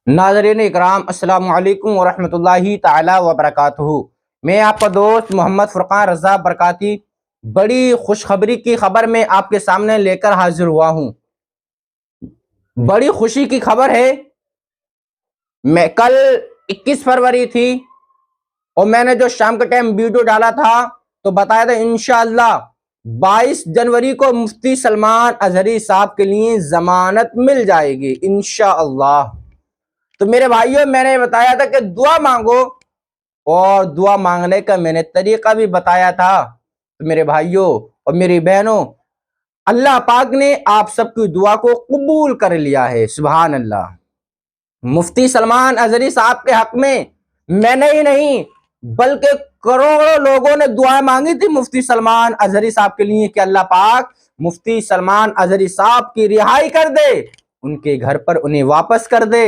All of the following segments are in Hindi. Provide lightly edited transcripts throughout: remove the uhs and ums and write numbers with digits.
नाज़रीन इकराम अस्सलामु अलैकुम वरहमतुल्लाहि ताला वबरकातुहू। मैं आपका दोस्त मोहम्मद फ़ुरक़ान रज़ा बरकाती बड़ी खुशखबरी की खबर में आपके सामने लेकर हाजिर हुआ हूँ। बड़ी खुशी की खबर है। मैं कल 21 फरवरी थी और मैंने जो शाम के टाइम वीडियो डाला था तो बताया था इंशाअल्लाह 22 जनवरी को मुफ्ती सलमान अज़हरी साहब के लिए ज़मानत मिल जाएगी इंशाअल्लाह। तो मेरे भाइयों, मैंने बताया था कि दुआ मांगो और दुआ मांगने का मैंने तरीका भी बताया था। तो मेरे भाइयों और मेरी बहनों, अल्लाह पाक ने आप सबकी दुआ को कबूल कर लिया है। सुभान अल्लाह। मुफ्ती सलमान अज़हरी साहब के हक में मैंने ही नहीं बल्कि करोड़ों लोगों ने दुआ मांगी थी मुफ्ती सलमान अज़हरी साहब के लिए कि अल्लाह पाक मुफ्ती सलमान अज़हरी साहब की रिहाई कर दे, उनके घर पर उन्हें वापस कर दे।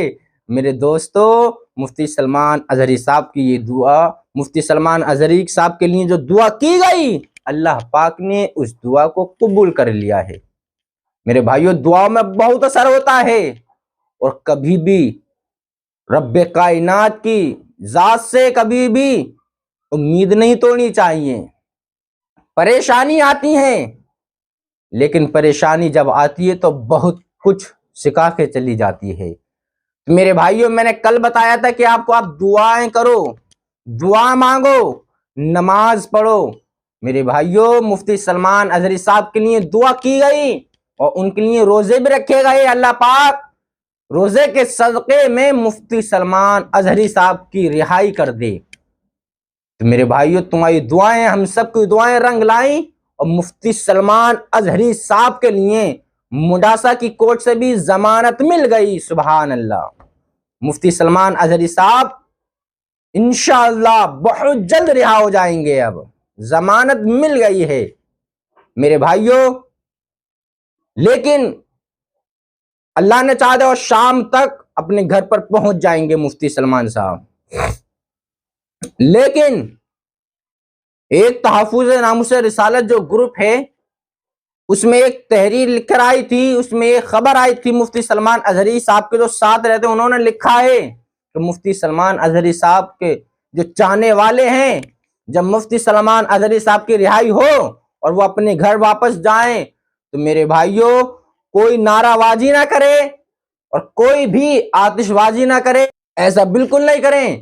मेरे दोस्तों, मुफ्ती सलमान अज़हरी साहब की ये दुआ, मुफ्ती सलमान अज़हरी साहब के लिए जो दुआ की गई, अल्लाह पाक ने उस दुआ को कबूल कर लिया है। मेरे भाइयों, दुआ में बहुत असर होता है और कभी भी रब्बे कायनात की जात से कभी भी उम्मीद नहीं तोड़नी चाहिए। परेशानी आती है, लेकिन परेशानी जब आती है तो बहुत कुछ सिखा के चली जाती है। तो मेरे भाइयों, मैंने कल बताया था कि आप दुआएं करो, दुआ मांगो, नमाज पढ़ो। मेरे भाइयों, मुफ्ती सलमान अज़हरी साहब के लिए दुआ की गई और उनके लिए रोजे भी रखे गए। अल्लाह पाक रोजे के सदक़े में मुफ्ती सलमान अज़हरी साहब की रिहाई कर दे। तो मेरे भाइयों, तुम्हारी दुआएं, हम सबकी दुआएं रंग लाई और मुफ्ती सलमान अज़हरी साहब के लिए मुडासा की कोर्ट से भी जमानत मिल गई। सुभान अल्लाह। मुफ्ती सलमान अज़हरी साहब इंशाअल्लाह बहुत जल्द रिहा हो जाएंगे। अब जमानत मिल गई है मेरे भाइयों, लेकिन अल्लाह ने चाहा और शाम तक अपने घर पर पहुंच जाएंगे मुफ्ती सलमान साहब। लेकिन एक तहफ़्फ़ुज़ नामुस रिसालत जो ग्रुप है, उसमें एक तहरीर लिखकर आई थी, उसमें एक खबर आई थी मुफ्ती सलमान अज़हरी साहब के जो साथ रहते, उन्होंने लिखा है कि मुफ्ती सलमान अज़हरी साहब के जो चाहने वाले हैं, जब मुफ्ती सलमान अज़हरी साहब की रिहाई हो और वो अपने घर वापस जाएं, तो मेरे भाइयों, कोई नाराबाजी ना करे और कोई भी आतिशबाजी ना करे। ऐसा बिल्कुल नहीं करें।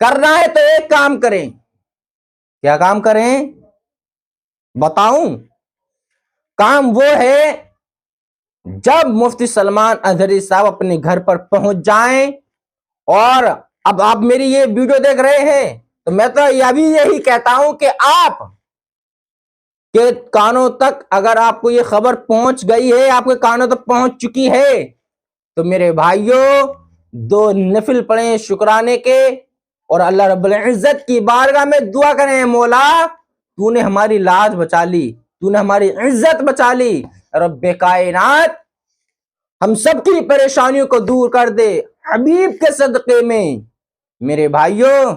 करना है तो एक काम करें। क्या काम करें बताऊं? काम वो है, जब मुफ्ती सलमान अज़हरी साहब अपने घर पर पहुंच जाएं और अब आप मेरी ये वीडियो देख रहे हैं, तो मैं तो यही कहता हूं कि आप के कानों तक अगर आपको ये खबर पहुंच गई है, आपके कानों तक पहुंच चुकी है, तो मेरे भाइयों, 2 नफिल पढ़ें शुक्राने के और अल्लाह रब्बुल इज्जत की बारगाह में दुआ करें, मौला तूने हमारी लाज बचा ली, तूने हमारी इज्जत बचा ली। रब्बे कायनात हम सबकी परेशानियों को दूर कर दे हबीब के सदक़े में। मेरे भाइयों,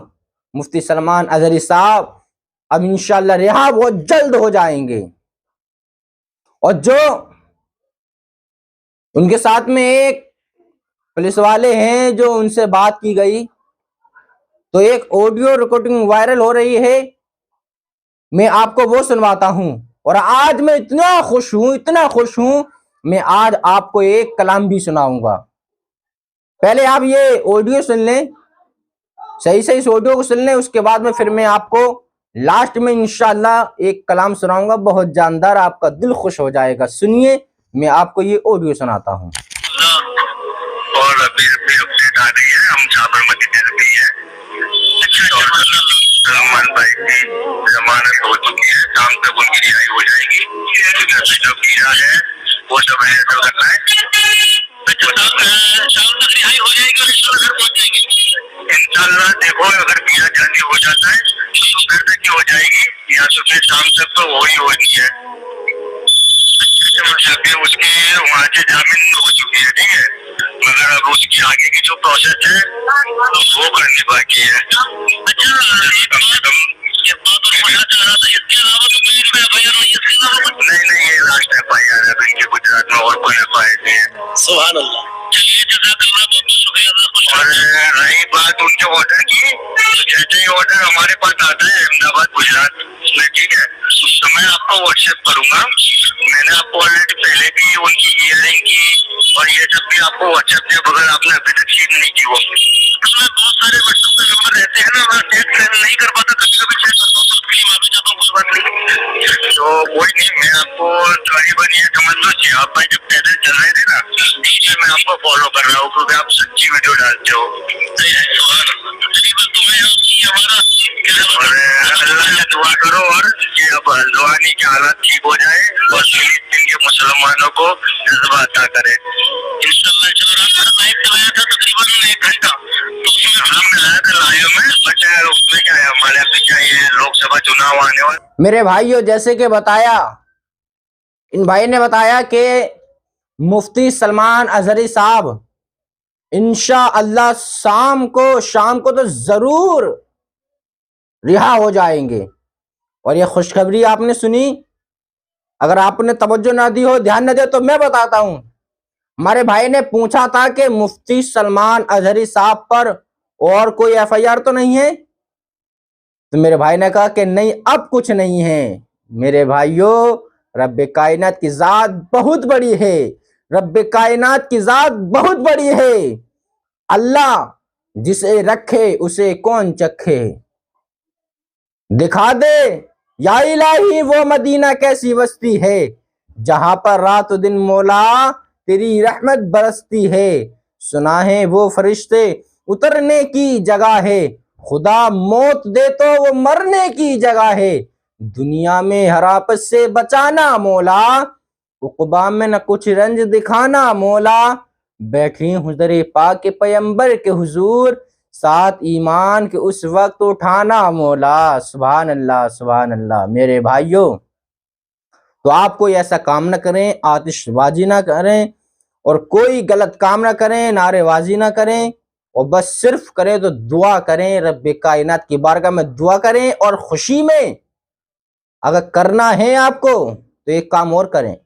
मुफ्ती सलमान अज़हरी साहब अब इंशाअल्लाह रिहा बहुत जल्द हो जाएंगे और जो उनके साथ में एक पुलिस वाले हैं जो उनसे बात की गई, तो एक ऑडियो रिकॉर्डिंग वायरल हो रही है, मैं आपको वो सुनवाता हूं। और आज मैं इतना खुश हूं, इतना खुश हूं, मैं आज आपको एक कलाम भी सुनाऊंगा। पहले आप ये ऑडियो सुन लें, सही से इस ऑडियो को सुन लें, उसके बाद में फिर मैं आपको लास्ट में इंशाअल्लाह एक कलाम सुनाऊंगा, बहुत जानदार, आपका दिल खुश हो जाएगा। सुनिए, मैं आपको ये ऑडियो सुनाता हूँ। और अभी अपडेट आ गई है, हम साबरमती जेल में ही है। सलमान भाई की जमानत हो चुकी है, शाम तक उनकी रिहाई हो जाएगी। जो कीड़ा है वो सब हैंडल करना है। शाम तक रिहाई हो जाएगी और घर पहुंच जाएंगे इंशाल्लाह। देखो, अगर कीड़ा जल्दी हो जाता है तो दोपहर तक ही हो जाएगी, या तो फिर शाम तक तो हो ही होनी है। उसके वहाँ से जामीन हो चुकी है, ठीक है, मगर अब उसकी आगे की जो प्रोसेस है वो करनी बाकी है। अच्छा, कम से कम ये बात और पता चल रहा था, इसके अलावा तो कोई FIR नहीं है? इसके अलावा नहीं, ये लास्ट FIR है। इनके गुजरात में और कोई FIR नहीं है। सुभान अल्लाह। चलिए, जज़ाकल्लाह, बहुत बहुत शुक्रिया। अहमदाबाद गुजरात में, ठीक है। तो मैं आपको व्हाट्सएप करूंगा। मैंने आपको ऑलरेडी पहले भी उनकी हियरिंग की और ये सब भी आपको व्हाट्सएप किया, मगर आपने अभी तक सीन नहीं की वो। उसमें बहुत सारे व्हाट्सएप पे नंबर रहते हैं ना, मैं चेक नहीं कर पाता, कभी कभी चेक करता हूँ, तो माफी चाहता हूँ, कोई बात नहीं। तो कोई नहीं, मैं आपको करीबन ये समझ लो कि आप भाई जब पैदल चल रहे थे ना, इसलिए मैं आपको फॉलो कर रहा हूँ, क्योंकि आप सच्ची वीडियो डालते हो। और अल्लाह से दुआ करो और कि अब हल्द्वानी की हालत ठीक हो जाए और फिलिस्तीन के मुसलमानों को जज्बा अता करे इंशाल्लाह। लाइव चलाया था तकरीबन 1 घंटा, तो उसमें हम मिलाया था लाइव में, बट उसमें क्या है, हमारे यहाँ पे क्या ये लोकसभा चुनाव आने वाले। मेरे भाइयों, जैसे कि बताया, इन भाई ने बताया कि मुफ्ती सलमान अजहरी साहब इंशाअल्लाह शाम को तो जरूर रिहा हो जाएंगे। और ये खुशखबरी आपने सुनी, अगर आपने तवज्जो ना दी हो, ध्यान न दे, तो मैं बताता हूं। हमारे भाई ने पूछा था कि मुफ्ती सलमान अजहरी साहब पर और कोई एफआईआर तो नहीं है, तो मेरे भाई ने कहा कि नहीं, अब कुछ नहीं है। मेरे भाइयों, रब्बे कायनात की जात बहुत बड़ी है, रब्बे कायनात की जात बहुत बड़ी है। अल्लाह जिसे रखे उसे कौन चखे, दिखा दे या इलाही वो मदीना कैसी बस्ती है, जहां पर रात दिन मौला तेरी रहमत बरसती है। सुना है वो फरिश्ते उतरने की जगह है, खुदा मौत दे तो वो मरने की जगह है। दुनिया में हर आपस से बचाना मौला, उक़बा में न कुछ रंज दिखाना मौला। बैठी हुजरे पाक के पैगंबर के हुजूर, साथ ईमान के उस वक्त उठाना मौला। सुभान अल्लाह, सुभान अल्लाह। मेरे भाइयों, तो आप कोई ऐसा काम न करें, आतिशबाजी ना करें और कोई गलत काम ना करें, नारेबाजी ना करें, और बस सिर्फ करें तो दुआ करें, रब्बे कायनात की बारगाह में दुआ करें। और खुशी में अगर करना है आपको तो एक काम और करें,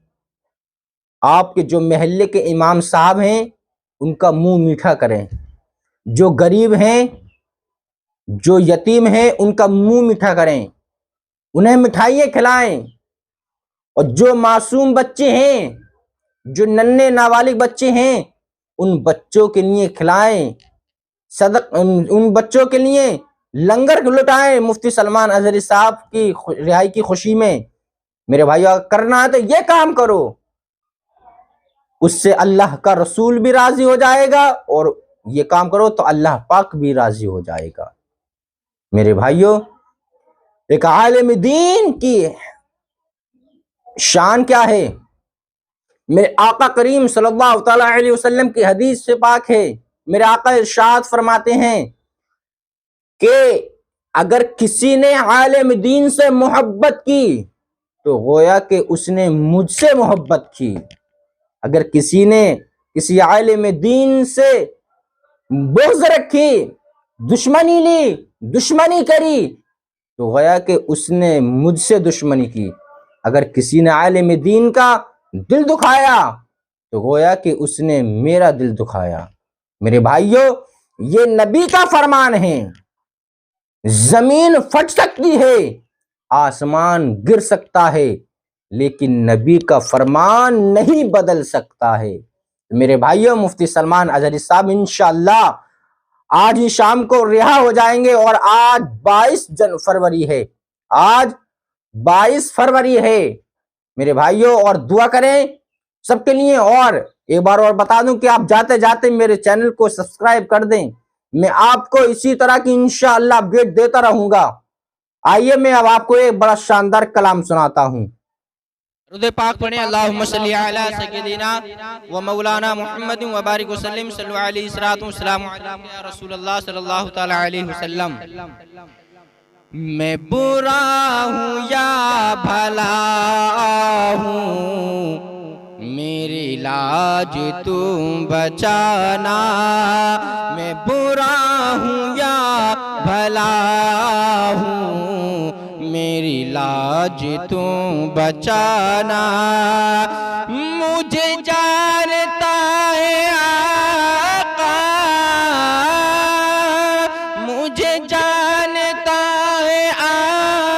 आपके जो महल्ले के इमाम साहब हैं उनका मुंह मीठा करें, जो गरीब हैं, जो यतीम हैं, उनका मुंह मीठा करें, उन्हें मिठाइयाँ खिलाएं। और जो मासूम बच्चे हैं, जो नन्हे नाबालिग बच्चे हैं, उन बच्चों के लिए खिलाएं, उन बच्चों के लिए लंगर लुटाएं मुफ्ती सलमान अजहरी साहब की रिहाई की खुशी में। मेरे भाइयों, करना है तो ये काम करो, उससे अल्लाह का रसूल भी राजी हो जाएगा, और ये काम करो तो अल्लाह पाक भी राजी हो जाएगा। मेरे भाइयों, एक आलिम दीन की शान क्या है, मेरे आका करीम सल्लल्लाहु अलैहि वसल्लम की हदीस से पाक है। मेरे आका इरशाद फरमाते हैं कि अगर किसी ने आलिम दीन से मोहब्बत की तो गोया कि उसने मुझसे मोहब्बत की। अगर किसी ने किसी आलिम दीन से बुग़्ज़ रखी, दुश्मनी ली, दुश्मनी करी, तो गोया कि उसने मुझसे दुश्मनी की। अगर किसी ने आलिम दीन का दिल दुखाया तो गोया कि उसने मेरा दिल दुखाया। मेरे भाइयों, ये नबी का फरमान है। जमीन फट सकती है, आसमान गिर सकता है, लेकिन नबी का फरमान नहीं बदल सकता है। मेरे भाइयों, मुफ्ती सलमान अजहरी साहब इंशाअल्लाह आज ही शाम को रिहा हो जाएंगे। और आज 22 फरवरी है, आज 22 फरवरी है मेरे भाइयों। और दुआ करें सबके लिए। और एक बार और बता दूं कि आप जाते जाते मेरे चैनल को सब्सक्राइब कर दें। मैं आपको इसी तरह की इंशाअल्लाह अपडेट देता रहूंगा। आइए, मैं अब आपको एक बड़ा शानदार कलाम सुनाता हूं। रुदे पाक पढ़े, अल्लाहुम्मा सल्ली अला सय्यिदिना व मौलाना मुहम्मद व बारिक वसल्लम सल्लल्लाहु अलैहि वसल्लम या रसूलुल्लाह सल्लल्लाहु तआला अलैहि वसल्लम। मैं बुरा हूँ या भला हूँ, मेरी लाज तुम बचाना। मैं बुरा हूँ या भला हूँ, मेरी लाज तुम बचाना। मुझे जानता है आका, मुझे जानता है आका,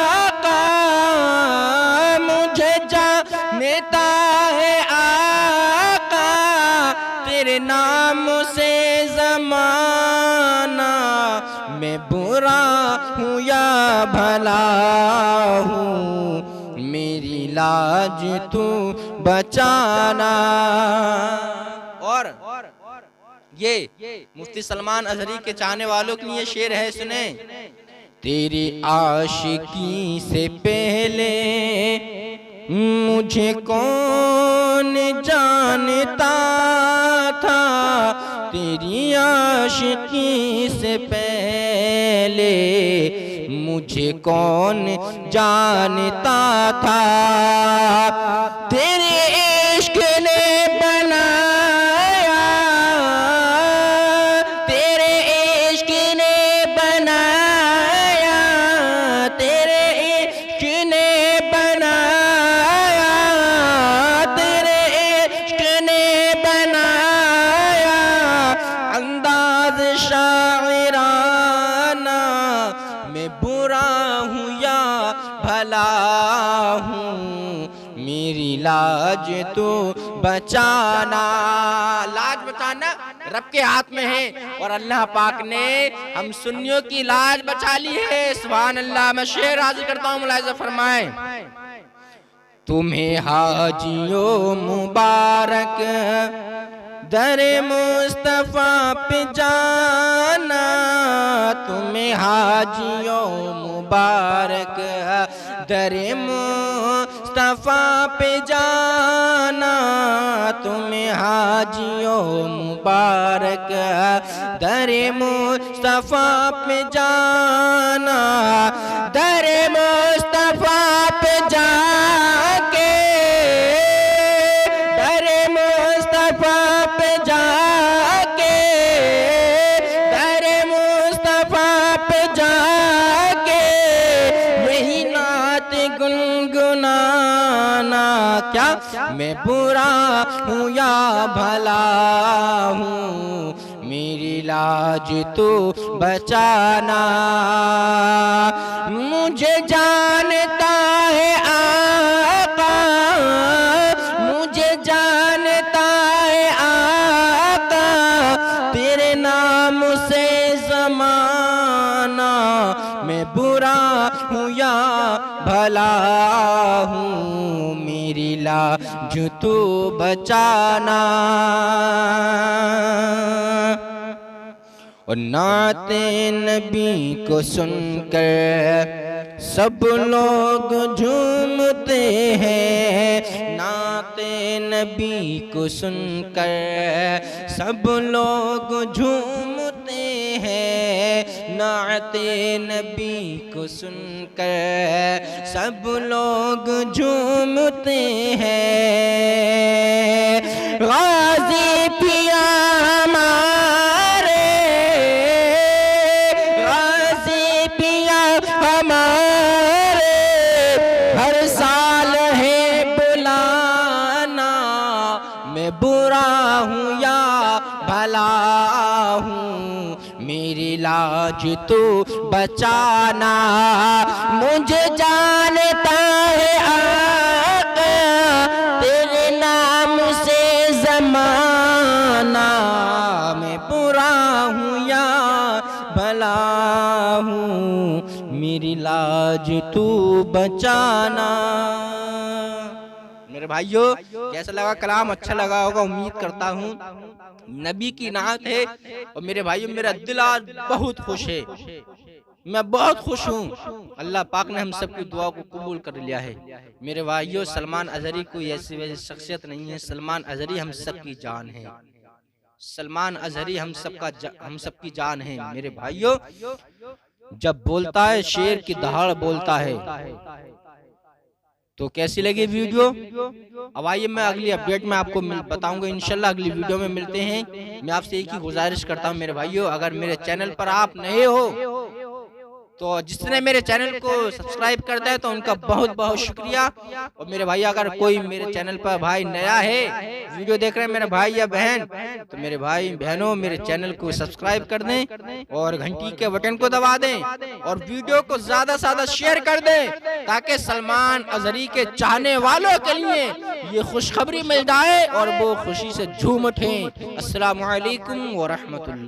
मैं बुरा हूँ या भला हूँ, मेरी लाज तू बचाना। और ये मुफ्ती सलमान अजहरी के चाहने वालों के लिए शेर है, सुने। तेरी आशिकी से पहले मुझे कौन जानता था, तेरी आशिकी से पहले मुझे कौन जानता था। तेरे इश्क ने बनाया, तेरे इश्क ने बनाया, तेरे इश्क ने बनाया, तेरे इश्क ने बनाया अंदाज शायराना। मैं बुरा हूँ या भला हूँ, मेरी लाज तो बचाना। लाज बचाना रब के हाथ में है और अल्लाह पाक ने हम सुन्नियों की लाज बचा ली है। सुभान अल्लाह। मैं शेर हाजिर करता हूँ, मुलाहिजा फरमाए। तुम्हें हाजियों मुबारक दरे मुस्तफा पे जाना, तुम्हें हाजियों मुबारक दरे मुस्तफा पे जाना, तुम्हें हाजियों मुबारक दरे मुस्तफा पे जाना। दरे मुस्तफा पे जाके, दरे मुस्तफा पे जाके, दरे मुस्तफा पे जाके वही नात गुनगुनाना। क्या मैं बुरा हूँ या भला हूँ, मेरी लाज तो बचाना। मुझे जानता है आका, मुझे जानता है आका, तेरे नाम से ज़माना। मैं बुरा हूँ या भला हूँ, मेरी लाज तो बचाना। और नाते नबी को सुनकर सब लोग झूमते हैं, नाते नबी को सुनकर सब लोग झूमते हैं, नाते नबी को सुनकर सब लोग झूमते हैं। गाज़ी पिया मेरी लाज तो बचाना। मुझे जानता है आका, तेरे नाम से ज़माना। मैं बुरा हूँ या भला हूँ, मेरी लाज तू बचाना। मेरे भाइयों, कैसा लगा कलाम? अच्छा लगा होगा, उम्मीद करता हूँ। नबी की नात है और मेरे भाइयों मेरा दिल आज बहुत खुश है, मैं बहुत खुश हूँ। अल्लाह पाक ने हम सबकी दुआ को कबूल कर लिया है। मेरे भाइयों, सलमान अजहरी कोई ऐसी वैसी शख्सियत नहीं है, सलमान अजहरी हम सबकी जान है। सलमान अजहरी हम सबकी जान है। मेरे भाइयों, जब बोलता है शेर की दहाड़ बोलता है। तो कैसी लगी वीडियो? अब आइए मैं अगली अपडेट में आपको बताऊंगा इंशाल्लाह। अगली वीडियो में मिलते हैं। मैं आपसे एक ही गुजारिश करता हूं मेरे भाइयों, अगर मेरे चैनल पर आप नए हो तो जिसने मेरे चैनल को सब्सक्राइब करता है तो उनका बहुत बहुत शुक्रिया। और मेरे भाई, अगर कोई मेरे चैनल पर भाई नया है, वीडियो देख रहे हैं मेरे भाई या बहन, तो मेरे भाई बहनों मेरे चैनल को सब्सक्राइब कर दें और घंटी के बटन को दबा दें और वीडियो को ज्यादा से ज्यादा शेयर कर दें, ताकि सलमान अजहरी के चाहने वालों के लिए ये खुशखबरी मिल जाए और वो खुशी से झूम उठें। अस्सलामु अलैकुम व रहमतुल्लाह।